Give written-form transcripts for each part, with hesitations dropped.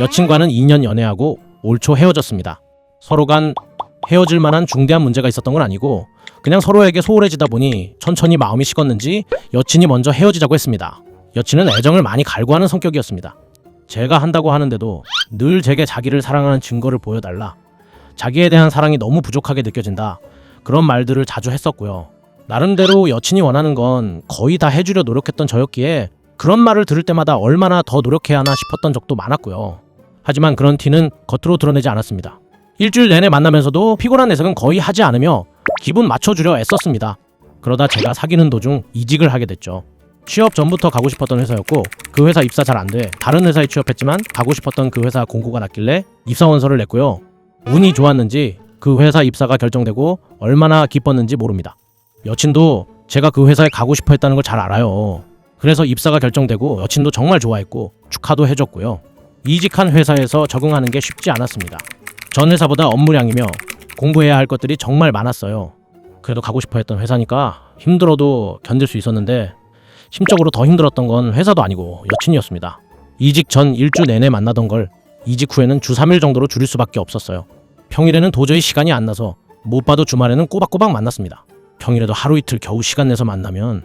여친과는 2년 연애하고 올 초 헤어졌습니다. 서로 간 헤어질 만한 중대한 문제가 있었던 건 아니고 그냥 서로에게 소홀해지다 보니 천천히 마음이 식었는지 여친이 먼저 헤어지자고 했습니다. 여친은 애정을 많이 갈구하는 성격이었습니다. 제가 한다고 하는데도 늘 제게 자기를 사랑하는 증거를 보여달라, 자기에 대한 사랑이 너무 부족하게 느껴진다, 그런 말들을 자주 했었고요. 나름대로 여친이 원하는 건 거의 다 해주려 노력했던 저였기에 그런 말을 들을 때마다 얼마나 더 노력해야 하나 싶었던 적도 많았고요. 하지만 그런 티는 겉으로 드러내지 않았습니다. 일주일 내내 만나면서도 피곤한 내색은 거의 하지 않으며 기분 맞춰주려 애썼습니다. 그러다 제가 사귀는 도중 이직을 하게 됐죠. 취업 전부터 가고 싶었던 회사였고 그 회사 입사 잘 안 돼 다른 회사에 취업했지만 가고 싶었던 그 회사 공고가 났길래 입사 원서를 냈고요. 운이 좋았는지 그 회사 입사가 결정되고 얼마나 기뻤는지 모릅니다. 여친도 제가 그 회사에 가고 싶어 했다는 걸 잘 알아요. 그래서 입사가 결정되고 여친도 정말 좋아했고 축하도 해줬고요. 이직한 회사에서 적응하는 게 쉽지 않았습니다. 전 회사보다 업무량이며 공부해야 할 것들이 정말 많았어요. 그래도 가고 싶어 했던 회사니까 힘들어도 견딜 수 있었는데 심적으로 더 힘들었던 건 회사도 아니고 여친이었습니다. 이직 전 일주 내내 만나던 걸 이직 후에는 주 3일 정도로 줄일 수밖에 없었어요. 평일에는 도저히 시간이 안 나서 못 봐도 주말에는 꼬박꼬박 만났습니다. 평일에도 하루 이틀 겨우 시간 내서 만나면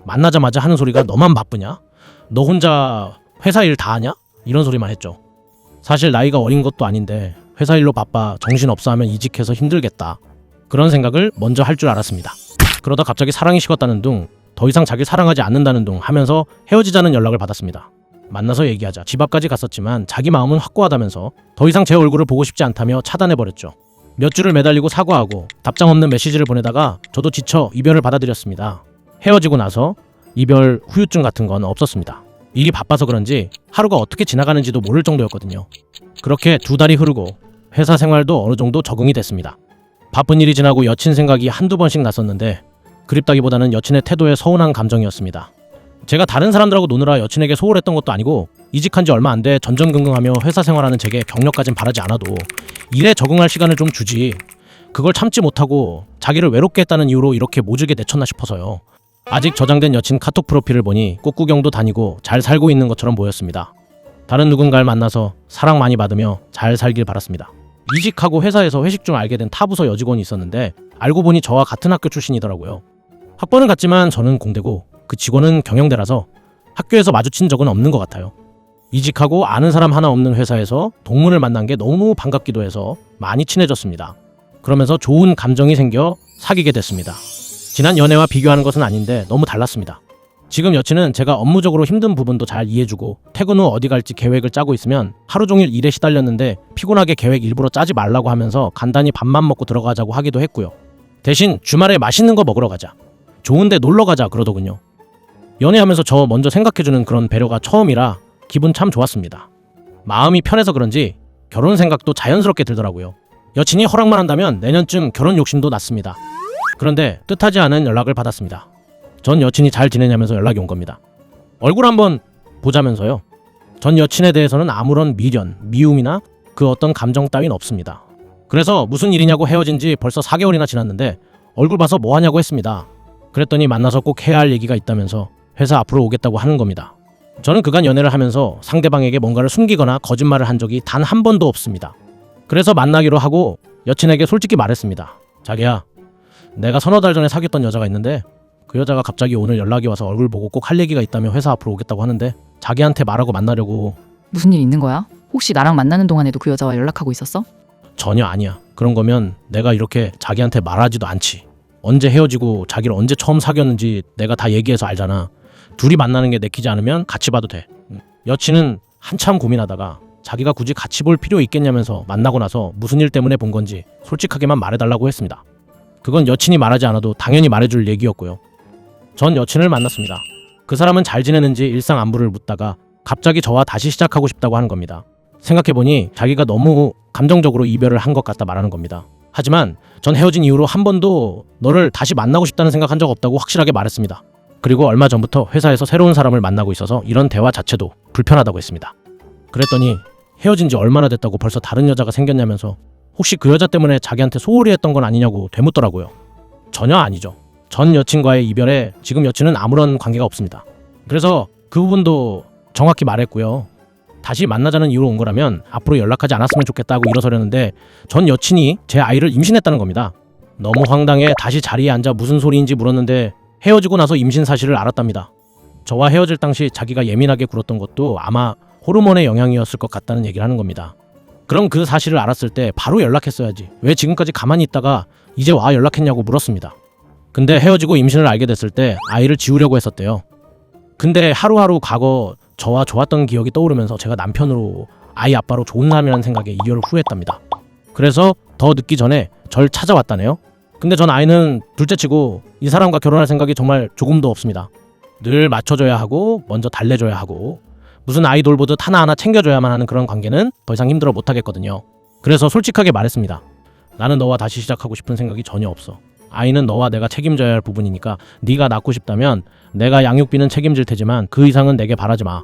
만나자마자 하는 소리가 너만 바쁘냐? 너 혼자 회사 일 다 하냐? 이런 소리만 했죠. 사실 나이가 어린 것도 아닌데 회사 일로 바빠 정신없어 하면 이직해서 힘들겠다, 그런 생각을 먼저 할 줄 알았습니다. 그러다 갑자기 사랑이 식었다는 둥, 더 이상 자기를 사랑하지 않는다는 둥 하면서 헤어지자는 연락을 받았습니다. 만나서 얘기하자 집 앞까지 갔었지만 자기 마음은 확고하다면서 더 이상 제 얼굴을 보고 싶지 않다며 차단해버렸죠. 몇 주를 매달리고 사과하고 답장 없는 메시지를 보내다가 저도 지쳐 이별을 받아들였습니다. 헤어지고 나서 이별 후유증 같은 건 없었습니다. 일이 바빠서 그런지 하루가 어떻게 지나가는지도 모를 정도였거든요. 그렇게 2달이 흐르고 회사 생활도 어느 정도 적응이 됐습니다. 바쁜 일이 지나고 여친 생각이 한두 번씩 났었는데 그립다기보다는 여친의 태도에 서운한 감정이었습니다. 제가 다른 사람들하고 노느라 여친에게 소홀했던 것도 아니고 이직한 지 얼마 안 돼 전전긍긍하며 회사 생활하는 제게 격려까진 바라지 않아도 일에 적응할 시간을 좀 주지, 그걸 참지 못하고 자기를 외롭게 했다는 이유로 이렇게 모질게 내쳤나 싶어서요. 아직 저장된 여친 카톡 프로필을 보니 꽃구경도 다니고 잘 살고 있는 것처럼 보였습니다. 다른 누군가를 만나서 사랑 많이 받으며 잘 살길 바랐습니다. 이직하고 회사에서 회식 중 알게 된 타부서 여직원이 있었는데 알고 보니 저와 같은 학교 출신이더라고요. 학번은 같지만 저는 공대고 그 직원은 경영대라서 학교에서 마주친 적은 없는 것 같아요. 이직하고 아는 사람 하나 없는 회사에서 동문을 만난 게 너무 반갑기도 해서 많이 친해졌습니다. 그러면서 좋은 감정이 생겨 사귀게 됐습니다. 지난 연애와 비교하는 것은 아닌데 너무 달랐습니다. 지금 여친은 제가 업무적으로 힘든 부분도 잘 이해해주고 퇴근 후 어디 갈지 계획을 짜고 있으면 하루 종일 일에 시달렸는데 피곤하게 계획 일부러 짜지 말라고 하면서 간단히 밥만 먹고 들어가자고 하기도 했고요. 대신 주말에 맛있는 거 먹으러 가자, 좋은데 놀러 가자 그러더군요. 연애하면서 저 먼저 생각해주는 그런 배려가 처음이라 기분 참 좋았습니다. 마음이 편해서 그런지 결혼 생각도 자연스럽게 들더라고요. 여친이 허락만 한다면 내년쯤 결혼 욕심도 났습니다. 그런데 뜻하지 않은 연락을 받았습니다. 전 여친이 잘 지내냐면서 연락이 온 겁니다. 얼굴 한번 보자면서요. 전 여친에 대해서는 아무런 미련, 미움이나 그 어떤 감정 따윈 없습니다. 그래서 무슨 일이냐고 헤어진 지 벌써 4개월이나 지났는데 얼굴 봐서 뭐 하냐고 했습니다. 그랬더니 만나서 꼭 해야 할 얘기가 있다면서 회사 앞으로 오겠다고 하는 겁니다. 저는 그간 연애를 하면서 상대방에게 뭔가를 숨기거나 거짓말을 한 적이 단 한 번도 없습니다. 그래서 만나기로 하고 여친에게 솔직히 말했습니다. 자기야, 내가 서너 달 전에 사귀었던 여자가 있는데 그 여자가 갑자기 오늘 연락이 와서 얼굴 보고 꼭 할 얘기가 있다며 회사 앞으로 오겠다고 하는데 자기한테 말하고 만나려고. 무슨 일 있는 거야? 혹시 나랑 만나는 동안에도 그 여자와 연락하고 있었어? 전혀 아니야. 그런 거면 내가 이렇게 자기한테 말하지도 않지. 언제 헤어지고 자기를 언제 처음 사귀었는지 내가 다 얘기해서 알잖아. 둘이 만나는 게 내키지 않으면 같이 봐도 돼. 여친은 한참 고민하다가 자기가 굳이 같이 볼 필요 있겠냐면서 만나고 나서 무슨 일 때문에 본 건지 솔직하게만 말해달라고 했습니다. 그건 여친이 말하지 않아도 당연히 말해줄 얘기였고요. 전 여친을 만났습니다. 그 사람은 잘 지내는지 일상 안부를 묻다가 갑자기 저와 다시 시작하고 싶다고 하는 겁니다. 생각해보니 자기가 너무 감정적으로 이별을 한 것 같다 말하는 겁니다. 하지만 전 헤어진 이후로 한 번도 너를 다시 만나고 싶다는 생각한 적 없다고 확실하게 말했습니다. 그리고 얼마 전부터 회사에서 새로운 사람을 만나고 있어서 이런 대화 자체도 불편하다고 했습니다. 그랬더니 헤어진 지 얼마나 됐다고 벌써 다른 여자가 생겼냐면서 혹시 그 여자 때문에 자기한테 소홀히 했던 건 아니냐고 되묻더라고요. 전혀 아니죠. 전 여친과의 이별에 지금 여친은 아무런 관계가 없습니다. 그래서 그 부분도 정확히 말했고요. 다시 만나자는 이유로 온 거라면 앞으로 연락하지 않았으면 좋겠다고 일어서려는데 전 여친이 제 아이를 임신했다는 겁니다. 너무 황당해 다시 자리에 앉아 무슨 소리인지 물었는데 헤어지고 나서 임신 사실을 알았답니다. 저와 헤어질 당시 자기가 예민하게 굴었던 것도 아마 호르몬의 영향이었을 것 같다는 얘기를 하는 겁니다. 그럼 그 사실을 알았을 때 바로 연락했어야지. 왜 지금까지 가만히 있다가 이제 와 연락했냐고 물었습니다. 근데 헤어지고 임신을 알게 됐을 때 아이를 지우려고 했었대요. 근데 하루하루 과거 저와 좋았던 기억이 떠오르면서 제가 남편으로 아이 아빠로 좋은 사람이라는 생각에 이별을 후회했답니다. 그래서 더 늦기 전에 절 찾아왔다네요. 근데 전 아이는 둘째치고 이 사람과 결혼할 생각이 정말 조금도 없습니다. 늘 맞춰줘야 하고 먼저 달래줘야 하고 무슨 아이돌 보듯 하나하나 챙겨줘야만 하는 그런 관계는 더 이상 힘들어 못하겠거든요. 그래서 솔직하게 말했습니다. 나는 너와 다시 시작하고 싶은 생각이 전혀 없어. 아이는 너와 내가 책임져야 할 부분이니까 네가 낳고 싶다면 내가 양육비는 책임질 테지만 그 이상은 내게 바라지 마.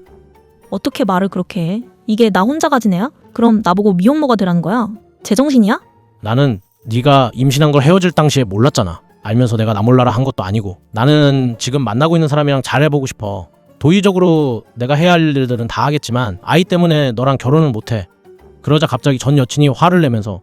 어떻게 말을 그렇게 해? 이게 나 혼자 가진 애야? 그럼 나보고 미혼모가 되라는 거야? 제정신이야? 나는 네가 임신한 걸 헤어질 당시에 몰랐잖아. 알면서 내가 나 몰라라 한 것도 아니고. 나는 지금 만나고 있는 사람이랑 잘해보고 싶어. 도의적으로 내가 해야 할 일들은 다 하겠지만 아이 때문에 너랑 결혼은 못해. 그러자 갑자기 전 여친이 화를 내면서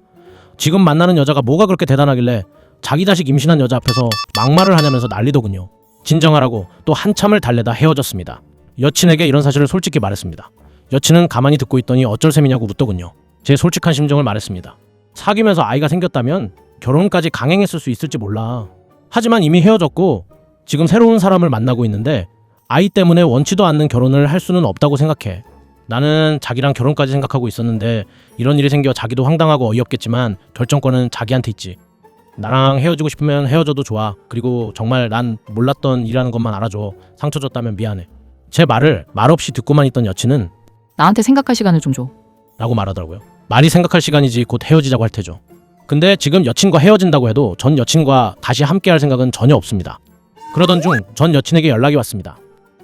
지금 만나는 여자가 뭐가 그렇게 대단하길래 자기 자식 임신한 여자 앞에서 막말을 하냐면서 난리더군요. 진정하라고 또 한참을 달래다 헤어졌습니다. 여친에게 이런 사실을 솔직히 말했습니다. 여친은 가만히 듣고 있더니 어쩔 셈이냐고 묻더군요. 제 솔직한 심정을 말했습니다. 사귀면서 아이가 생겼다면 결혼까지 강행했을 수 있을지 몰라. 하지만 이미 헤어졌고 지금 새로운 사람을 만나고 있는데 아이 때문에 원치도 않는 결혼을 할 수는 없다고 생각해. 나는 자기랑 결혼까지 생각하고 있었는데 이런 일이 생겨 자기도 황당하고 어이없겠지만 결정권은 자기한테 있지. 나랑 헤어지고 싶으면 헤어져도 좋아. 그리고 정말 난 몰랐던 일이라는 것만 알아줘. 상처 줬다면 미안해. 제 말을 말없이 듣고만 있던 여친은 나한테 생각할 시간을 좀 줘. 라고 말하더라고요. 말이 생각할 시간이지 곧 헤어지자고 할 테죠. 근데 지금 여친과 헤어진다고 해도 전 여친과 다시 함께 할 생각은 전혀 없습니다. 그러던 중 전 여친에게 연락이 왔습니다.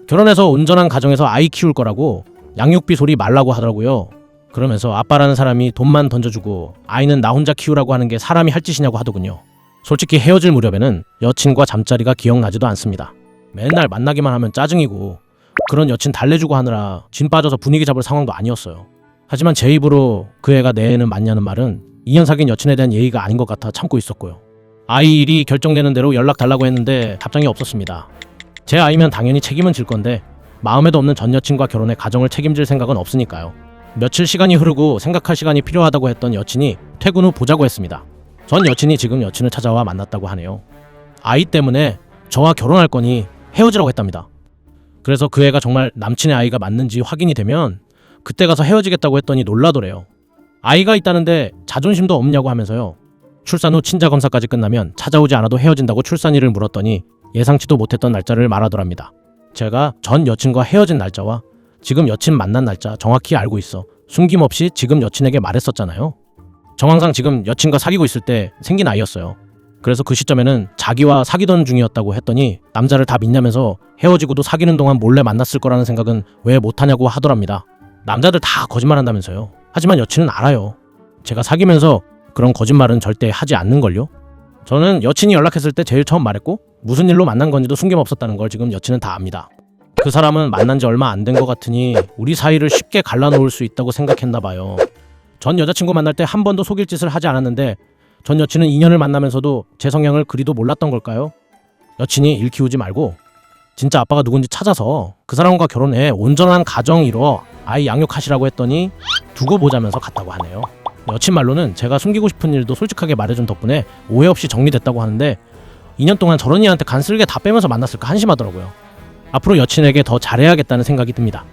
결혼해서 온전한 가정에서 아이 키울 거라고 양육비 소리 말라고 하더라고요. 그러면서 아빠라는 사람이 돈만 던져주고 아이는 나 혼자 키우라고 하는 게 사람이 할 짓이냐고 하더군요. 솔직히 헤어질 무렵에는 여친과 잠자리가 기억나지도 않습니다. 맨날 만나기만 하면 짜증이고 그런 여친 달래주고 하느라 진 빠져서 분위기 잡을 상황도 아니었어요. 하지만 제 입으로 그 애가 내 애는 맞냐는 말은 2년 사귄 여친에 대한 예의가 아닌 것 같아 참고 있었고요. 아이 일이 결정되는 대로 연락 달라고 했는데 답장이 없었습니다. 제 아이면 당연히 책임은 질 건데 마음에도 없는 전 여친과 결혼해 가정을 책임질 생각은 없으니까요. 며칠 시간이 흐르고 생각할 시간이 필요하다고 했던 여친이 퇴근 후 보자고 했습니다. 전 여친이 지금 여친을 찾아와 만났다고 하네요. 아이 때문에 저와 결혼할 거니 헤어지라고 했답니다. 그래서 그 애가 정말 남친의 아이가 맞는지 확인이 되면 그때 가서 헤어지겠다고 했더니 놀라더래요. 아이가 있다는데 자존심도 없냐고 하면서요. 출산 후 친자 검사까지 끝나면 찾아오지 않아도 헤어진다고 출산일을 물었더니 예상치도 못했던 날짜를 말하더랍니다. 제가 전 여친과 헤어진 날짜와 지금 여친 만난 날짜 정확히 알고 있어. 숨김없이 지금 여친에게 말했었잖아요. 정황상 지금 여친과 사귀고 있을 때 생긴 아이였어요. 그래서 그 시점에는 자기와 사귀던 중이었다고 했더니 남자를 다 믿냐면서 헤어지고도 사귀는 동안 몰래 만났을 거라는 생각은 왜 못하냐고 하더랍니다. 남자들 다 거짓말한다면서요. 하지만 여친은 알아요. 제가 사귀면서 그런 거짓말은 절대 하지 않는걸요. 저는 여친이 연락했을 때 제일 처음 말했고 무슨 일로 만난 건지도 숨김없었다는 걸 지금 여친은 다 압니다. 그 사람은 만난 지 얼마 안 된 것 같으니 우리 사이를 쉽게 갈라놓을 수 있다고 생각했나 봐요. 전 여자친구 만날 때 한 번도 속일 짓을 하지 않았는데 전 여친은 2년을 만나면서도 제 성향을 그리도 몰랐던 걸까요? 여친이 일 키우지 말고 진짜 아빠가 누군지 찾아서 그 사람과 결혼해 온전한 가정 이뤄 아이 양육하시라고 했더니 두고 보자면서 갔다고 하네요. 여친 말로는 제가 숨기고 싶은 일도 솔직하게 말해준 덕분에 오해 없이 정리됐다고 하는데 2년 동안 저런 이한테 간쓸게 다 빼면서 만났을까 한심하더라고요. 앞으로 여친에게 더 잘해야겠다는 생각이 듭니다.